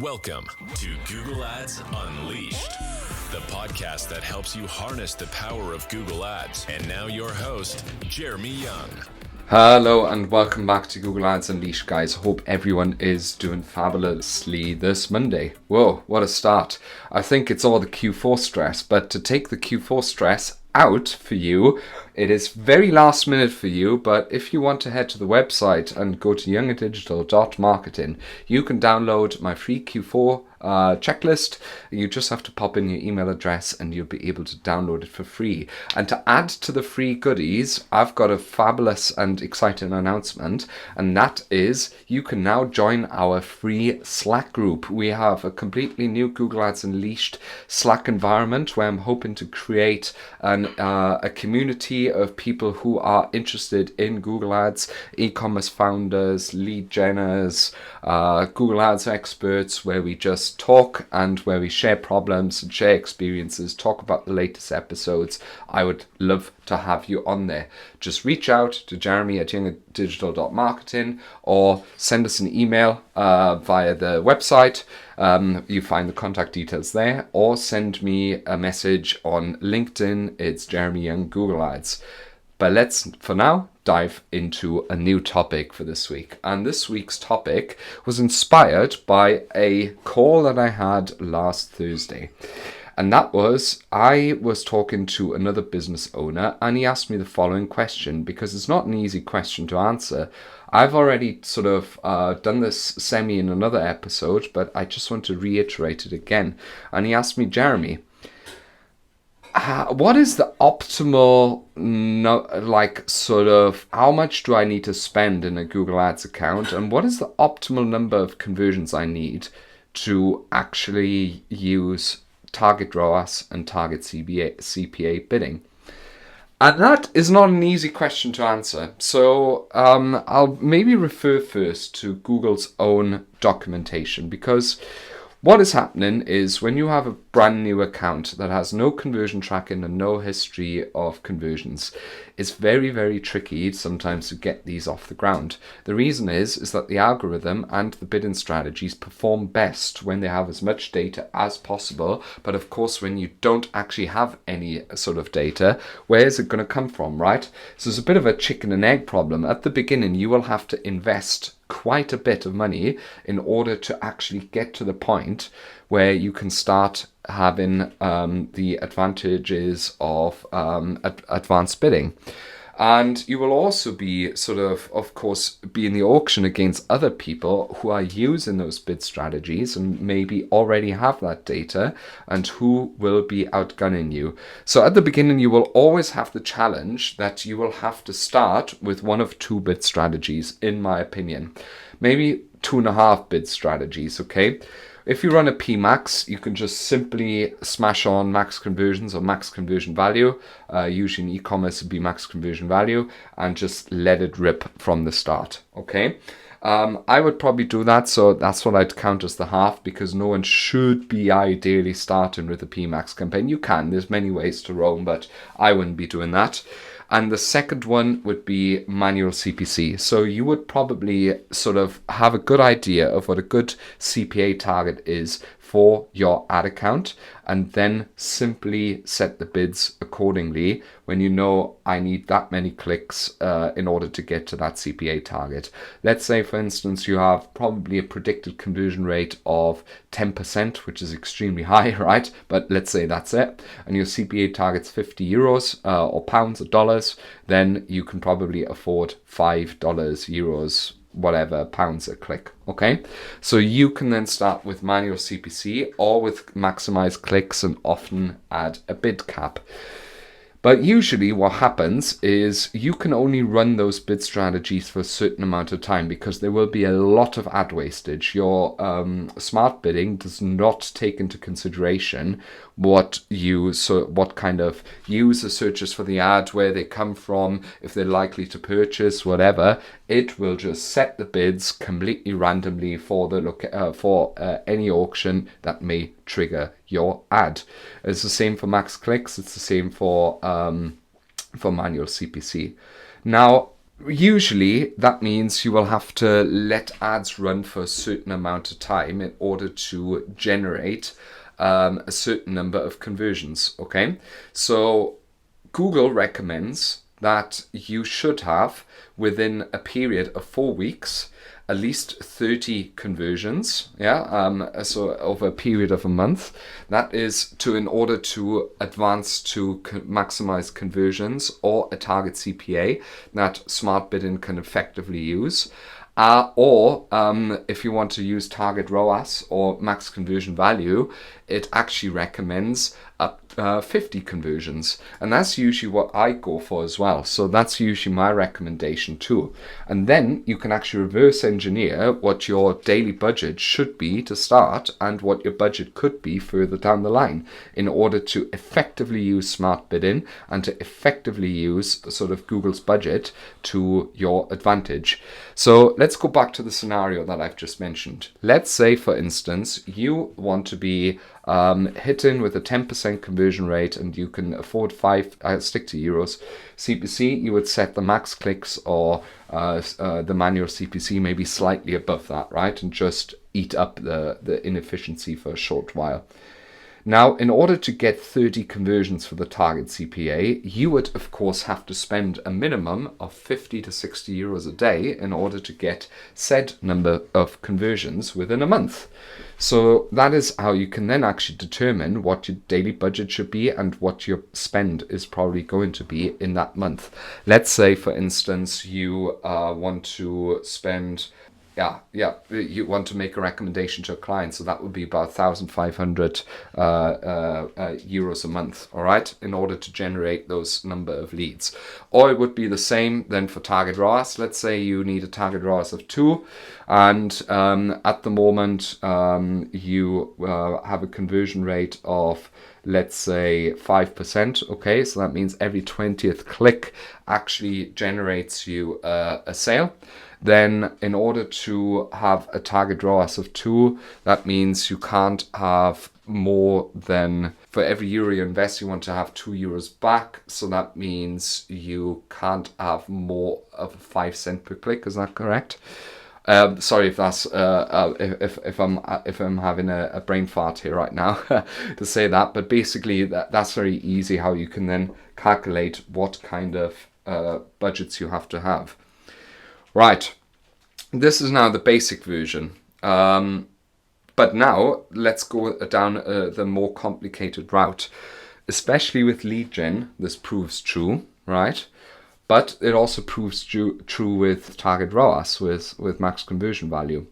Welcome to Google Ads Unleashed, the podcast that helps you harness the power of Google Ads. And now your host, Jeremy Young. Hello and welcome back to Google Ads Unleashed, guys. Hope everyone is doing fabulously this Monday. Whoa, what a start. I think it's all the Q4 stress, but to take the Q4 stress out for you, it is very last minute for you, but if you want to head to the website and go to younganddigital.marketing, you can download my free Q4 checklist. You just have to pop in your email address and you'll be able to download it for free. And to add to the free goodies, I've got a fabulous and exciting announcement, and that is you can now join our free Slack group. We have a completely new Google Ads Unleashed Slack environment where I'm hoping to create a community of people who are interested in Google Ads, e-commerce founders, lead geners, Google Ads experts, where we just talk and where we share problems and share experiences, talk about the latest episodes. I would love to have you on there. Just reach out to Jeremy at younganddigital.marketing or send us an email via the website. You find the contact details there, or send me a message on LinkedIn. It's Jeremy Young Google Ads. But let's, for now, dive into a new topic for this week. And this week's topic was inspired by a call that I had last Thursday. And that was, I was talking to another business owner and he asked me the following question, because it's not an easy question to answer. I've already sort of done this semi in another episode, but I just want to reiterate it again. And he asked me, Jeremy, what is the optimal, how much do I need to spend in a Google Ads account? And what is the optimal number of conversions I need to actually use target ROAS and target CPA bidding? And that is not an easy question to answer. So I'll maybe refer first to Google's own documentation, because what is happening is when you have a brand new account that has no conversion tracking and no history of conversions, it's very, very tricky sometimes to get these off the ground. The reason is that the algorithm and the bidding strategies perform best when they have as much data as possible. But of course, when you don't actually have any sort of data, where is it going to come from, right? So it's a bit of a chicken and egg problem. At the beginning, you will have to invest quite a bit of money in order to actually get to the point where you can start having the advantages of advanced bidding. And you will also be of course, be in the auction against other people who are using those bid strategies and maybe already have that data and who will be outgunning you. So at the beginning, you will always have the challenge that you will have to start with one of two bid strategies, in my opinion. Maybe 2.5 bid strategies, okay? If you run a PMax, you can just simply smash on max conversions or max conversion value. Usually in e-commerce, it'd be max conversion value, and just let it rip from the start, okay? I would probably do that, so that's what I'd count as the half, because no one should be ideally starting with a PMax campaign. You can, there's many ways to roam, but I wouldn't be doing that. And the second one would be manual CPC. So you would probably sort of have a good idea of what a good CPA target is for your ad account, and then simply set the bids accordingly when you know I need that many clicks in order to get to that CPA target. Let's say, for instance, you have probably a predicted conversion rate of 10%, which is extremely high, right? But let's say that's it, and your CPA target's €50 or pounds or dollars, then you can probably afford $5, euros, whatever, pounds a click, okay? So you can then start with manual CPC or with maximize clicks and often add a bid cap. But usually what happens is you can only run those bid strategies for a certain amount of time, because there will be a lot of ad wastage. Your smart bidding does not take into consideration what kind of user searches for the ad, where they come from, if they're likely to purchase, whatever. It will just set the bids completely randomly for any auction that may trigger your ad. It's the same for max clicks. It's the same for manual CPC. Now, Usually that means you will have to let ads run for a certain amount of time in order to generate a certain number of conversions. Okay, so Google recommends that you should have, within a period of 4 weeks, at least 30 conversions, so over a period of a month. That is in order to advance to maximize conversions or a target CPA that smart bidding can effectively use. Or if you want to use target ROAS or max conversion value, it actually recommends up 50 conversions. And that's usually what I go for as well. So that's usually my recommendation too. And then you can actually reverse engineer what your daily budget should be to start and what your budget could be further down the line in order to effectively use smart bidding and to effectively use sort of Google's budget to your advantage. So let's go back to the scenario that I've just mentioned. Let's say, for instance, you want to be hitting with a 10% conversion rate and you can afford stick to euros CPC. You would set the max clicks or the manual CPC maybe slightly above that, right? And just eat up the inefficiency for a short while. Now, in order to get 30 conversions for the target CPA, you would, of course, have to spend a minimum of 50 to 60 euros a day in order to get said number of conversions within a month. So that is how you can then actually determine what your daily budget should be and what your spend is probably going to be in that month. Let's say, for instance, you want to spend... you want to make a recommendation to a client, so that would be about 1,500 euros a month, all right, in order to generate those number of leads. Or it would be the same then for target ROAS. Let's say you need a target ROAS of 2, and at the moment you have a conversion rate of, let's say, 5%. Okay, so that means every 20th click actually generates you a sale. Then in order to have a target ROAS of 2, that means you can't have more than, for every euro you invest, you want to have 2 euros back. So that means you can't have more of 5 cents per click. Is that correct? Sorry if that's if I'm having a brain fart here right now to say that, but basically that's very easy how you can then calculate what kind of budgets you have to have. Right, this is now the basic version. But now let's go down the more complicated route. Especially with lead gen, this proves true, right? But it also proves true with target ROAS, with max conversion value.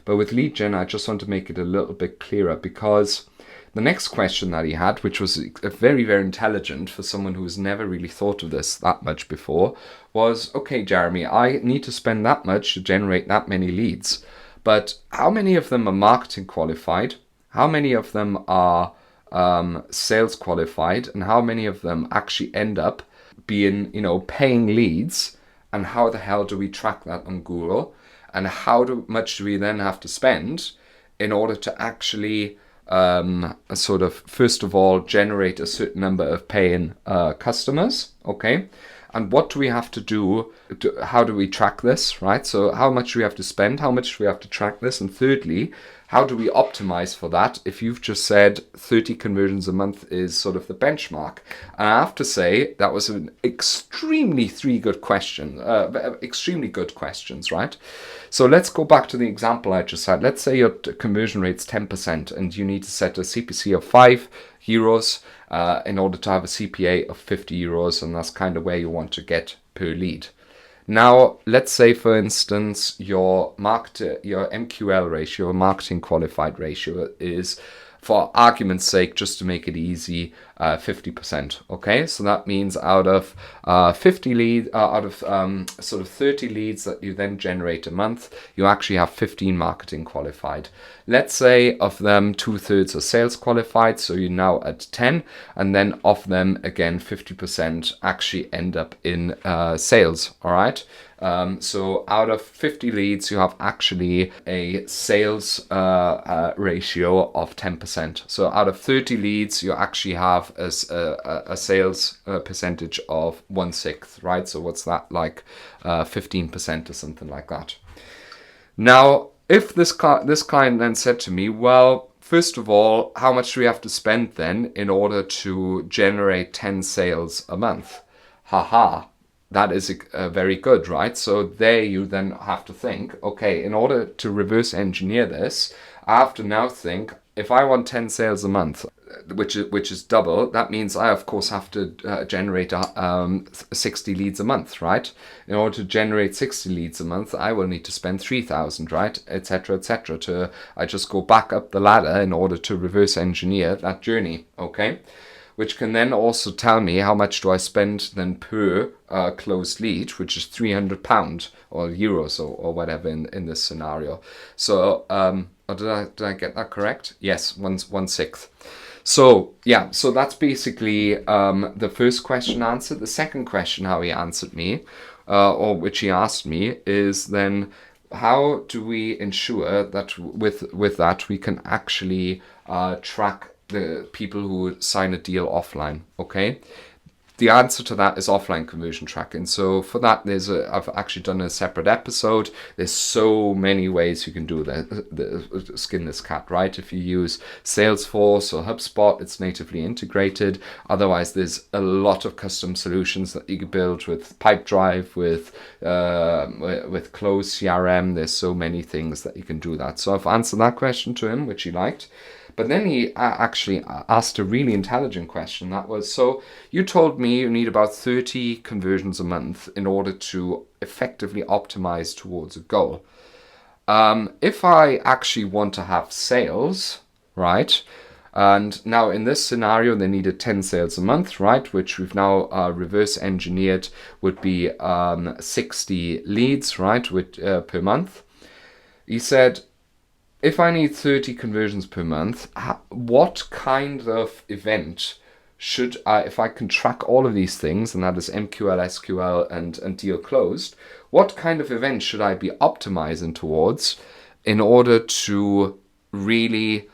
But with lead gen, I just want to make it a little bit clearer, because the next question that he had, which was very, very intelligent for someone who has never really thought of this that much before, was, okay, Jeremy, I need to spend that much to generate that many leads. But how many of them are marketing qualified? How many of them are sales qualified? And how many of them actually end up being, paying leads? And how the hell do we track that on Google? And how much do we then have to spend in order to actually sort of, first of all, generate a certain number of paying customers, okay? And what do we have to do? How do we track this, right? So how much do we have to spend? How much do we have to track this? And thirdly, how do we optimize for that? If you've just said 30 conversions a month is sort of the benchmark. And I have to say that was an extremely good questions, right? So let's go back to the example I just had. Let's say your conversion rate's 10% and you need to set a CPC of 5 euros in order to have a CPA of 50 euros, and that's kind of where you want to get per lead. Now, let's say, for instance, your MQL ratio, marketing qualified ratio, is, for argument's sake, just to make it easy, 50%. Okay, so that means out of 30 leads that you then generate a month, you actually have 15 marketing qualified. Let's say of them 2/3 are sales qualified, so you're now at 10, and then of them again 50% actually end up in sales. All right. So out of 50 leads, you have actually a sales ratio of 10%. So out of 30 leads, you actually have a sales percentage of 1/6, right? So what's that, like 15% or something like that. Now, if this client then said to me, well, first of all, how much do we have to spend then in order to generate 10 sales a month? Haha, that is very good, right? So there you then have to think, okay, in order to reverse engineer this, I have to now think, if I want 10 sales a month, which is double, that means I of course have to generate 60 leads a month, right? In order to generate 60 leads a month, I will need to spend 3,000, right, etc., etc. I just go back up the ladder in order to reverse engineer that journey, okay? Which can then also tell me how much do I spend then per closed lead, which is £300 or euros or whatever in this scenario. So did I get that correct? Yes, 1/6. So yeah, so that's basically the first question answered. The second question, how he answered me, or which he asked me, is then how do we ensure that with that we can actually track the people who sign a deal offline, okay? The answer to that is offline conversion tracking. So for that, I've actually done a separate episode. There's so many ways you can do that, skin this cat, right? If you use Salesforce or HubSpot, it's natively integrated. Otherwise, there's a lot of custom solutions that you can build with Pipedrive, with Close CRM. There's so many things that you can do that. So I've answered that question to him, which he liked. But then he actually asked a really intelligent question. That was, so you told me you need about 30 conversions a month in order to effectively optimize towards a goal. If I actually want to have sales, right? And now in this scenario, they needed 10 sales a month, right? Which we've now reverse engineered would be 60 leads, right? Per month. He said, if I need 30 conversions per month, what kind of event should I, if I can track all of these things, and that is MQL, SQL, and deal closed, what kind of event should I be optimizing towards in order to really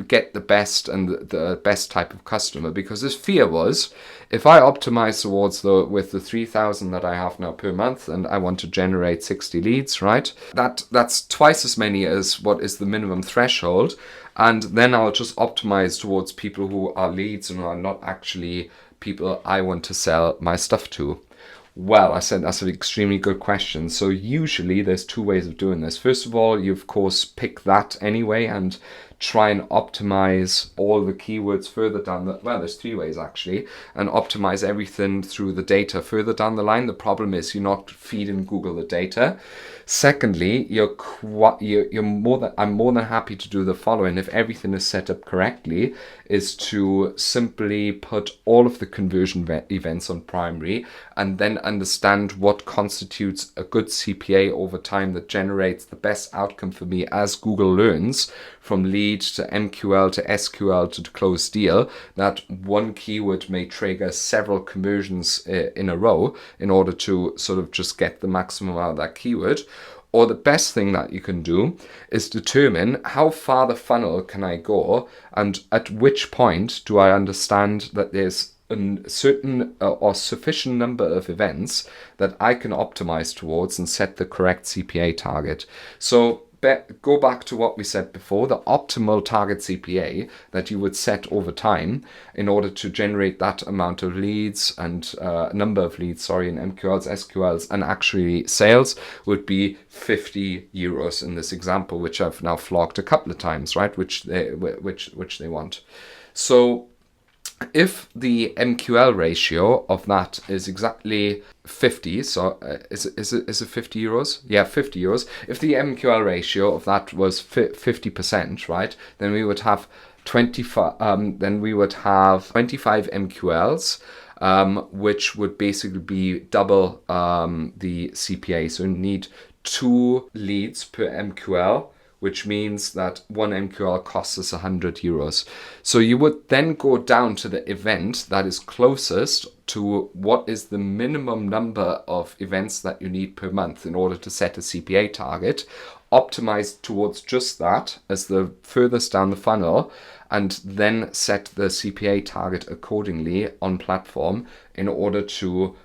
get the best and the best type of customer? Because his fear was, if I optimize towards with the 3,000 that I have now per month, and I want to generate 60 leads, right? That's twice as many as what is the minimum threshold, and then I'll just optimize towards people who are leads and are not actually people I want to sell my stuff to. Well, I said that's an extremely good question. So usually there's two ways of doing this. First of all, you of course pick that anyway and try and optimize all the keywords further down the, well, there's three ways actually, and optimize everything through the data further down the line. The problem is you're not feeding Google the data. Secondly, I'm more than happy to do the following if everything is set up correctly, is to simply put all of the conversion events on primary and then understand what constitutes a good CPA over time that generates the best outcome for me as Google learns from lead to MQL to SQL to close deal, that one keyword may trigger several conversions in a row in order to sort of just get the maximum out of that keyword. Or the best thing that you can do is determine how far the funnel can I go, and at which point do I understand that there's a certain or sufficient number of events that I can optimize towards and set the correct CPA target. So go back to what we said before, the optimal target CPA that you would set over time in order to generate that amount of leads and number of leads, in MQLs, SQLs, and actually sales would be 50 euros in this example, which I've now flogged a couple of times, right? Which they want. So if the MQL ratio of that is exactly 50, so is it 50 euros? Yeah, 50 euros. If the MQL ratio of that was 50%, right, then we would have 25. Then we would have 25 MQLs, which would basically be double the CPA. So you need 2 leads per MQL, which means that one MQL costs us €100. So you would then go down to the event that is closest to what is the minimum number of events that you need per month in order to set a CPA target, optimize towards just that as the furthest down the funnel, and then set the CPA target accordingly on platform in order to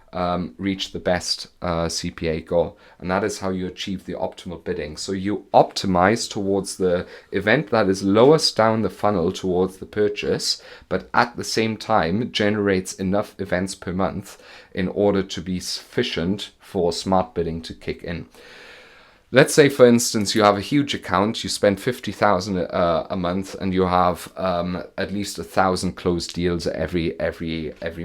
reach the best CPA goal. And that is how you achieve the optimal bidding. So you optimize towards the event that is lowest down the funnel towards the purchase, but at the same time generates enough events per month in order to be sufficient for smart bidding to kick in. Let's say, for instance, you have a huge account, you spend 50,000 a month, and you have at least 1,000 closed deals every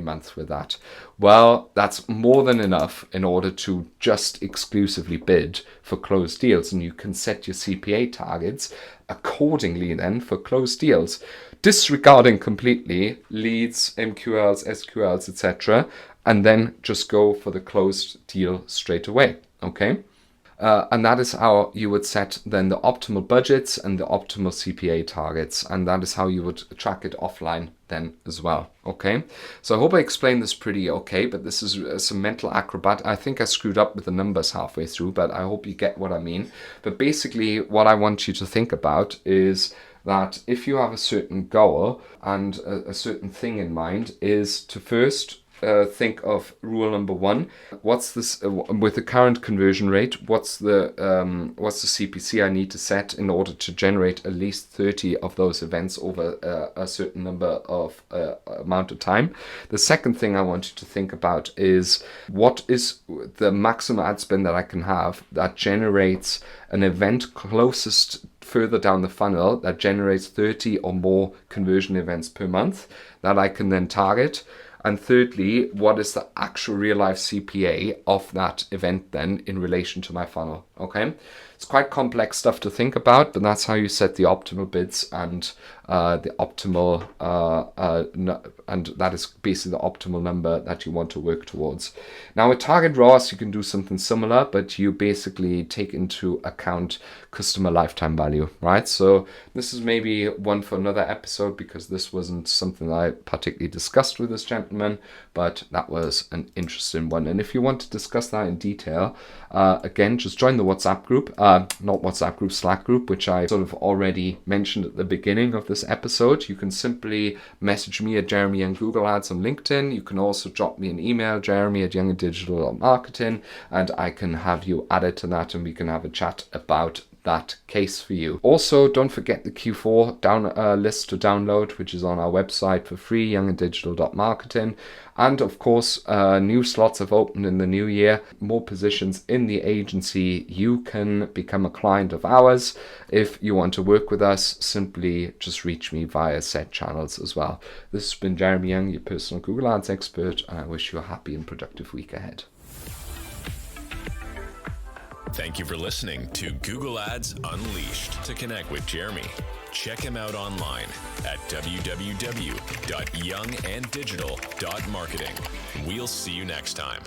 month with that. Well, that's more than enough in order to just exclusively bid for closed deals, and you can set your CPA targets accordingly then for closed deals, disregarding completely leads, MQLs, SQLs, etc., and then just go for the closed deal straight away. Okay. And that is how you would set then the optimal budgets and the optimal CPA targets. And that is how you would track it offline then as well. Okay. So I hope I explained this pretty okay, but this is some mental acrobat. I think I screwed up with the numbers halfway through, but I hope you get what I mean. But basically what I want you to think about is that if you have a certain goal and a certain thing in mind, is to first think of rule number one. What's this with the current conversion rate? What's the CPC I need to set in order to generate at least 30 of those events over a certain number of amount of time? The second thing I want you to think about is what is the maximum ad spend that I can have that generates an event closest further down the funnel that generates 30 or more conversion events per month that I can then target. And thirdly, what is the actual real life CPA of that event then in relation to my funnel? Okay, it's quite complex stuff to think about, but that's how you set the optimal bids and the optimal, and that is basically the optimal number that you want to work towards. Now with target ROAS, you can do something similar, but you basically take into account customer lifetime value, right? So this is maybe one for another episode because this wasn't something I particularly discussed with this gentleman, but that was an interesting one. And if you want to discuss that in detail, again, just join the WhatsApp group, Slack group, which I sort of already mentioned at the beginning of this episode. You can simply message me at Jeremy and Google Ads on LinkedIn. You can also drop me an email, jeremy@younganddigital.marketing, and I can have you added to that and we can have a chat about that case for you. Also, don't forget the Q4 list to download, which is on our website for free, younganddigital.marketing. And of course, new slots have opened in the new year, more positions in the agency. You can become a client of ours. If you want to work with us, simply just reach me via said channels as well. This has been Jeremy Young, your personal Google Ads expert, and I wish you a happy and productive week ahead. Thank you for listening to Google Ads Unleashed. To connect with Jeremy, check him out online at www.younganddigital.marketing. We'll see you next time.